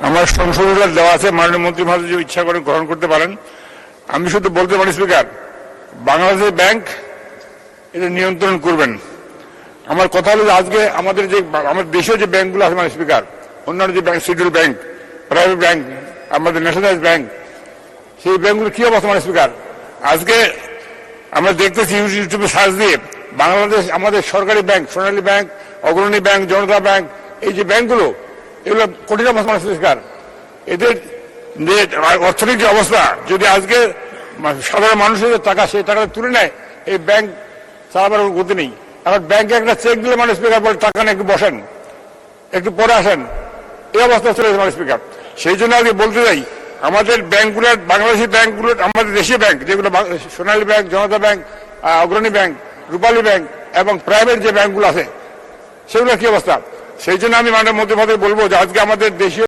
আমার সংশোধন দেওয়া আছে, মাননীয় মন্ত্রী মহোদয় যদি ইচ্ছা করে গ্রহণ করতে পারেন। আমি শুধু বলতে পারি স্পিকার, বাংলাদেশের ব্যাংক এটা নিয়ন্ত্রণ করবেন। আমার কথা হলো আজকে আমাদের দেশীয় যে ব্যাংকগুলো আছে মানে স্পিকার, অন্যান্য যে bank, schedule bank, private bank, আমাদের ন্যাশনালাইজ ব্যাংক, সেই ব্যাংকগুলো কি অবস্থা মানে স্পিকার? আজকে আমরা দেখতেছি ইউটিউবে সার্চ দিয়ে বাংলাদেশ আমাদের সরকারি ব্যাংক, সোনালী ব্যাংক, অগ্রণী ব্যাংক, জনতা ব্যাংক, এই যে ব্যাংকগুলো, এগুলো কঠিন অবস্থা মানে স্পিকার। এদের যে অর্থনৈতিক যে অবস্থা, যদি আজকে সাধারণ মানুষের যে টাকা, সেই টাকাটা তুলে নেয়, এই ব্যাংক চালাবার গতি নেই। এখন ব্যাংকে একটা চেক দিলে মানে স্পিকার বলে টাকা না, একটু বসেন, একটু পরে আসেন, এই অবস্থা চলে গেছে মানে স্পিকার। সেই জন্য আজকে বলতে চাই, আমাদের ব্যাংকগুলোর, বাংলাদেশি ব্যাংকগুলোর, আমাদের দেশীয় ব্যাংক যেগুলো সোনালী ব্যাংক, জনতা ব্যাংক, অগ্রণী ব্যাংক, রূপালী ব্যাংক এবং প্রাইভেট যে ব্যাংকগুলো আছে, সেগুলোর কি অবস্থা? সেই জন্য আমি মাননীয় মন্ত্রী মহোদয় বলবো যে আজকে আমাদের দেশীয়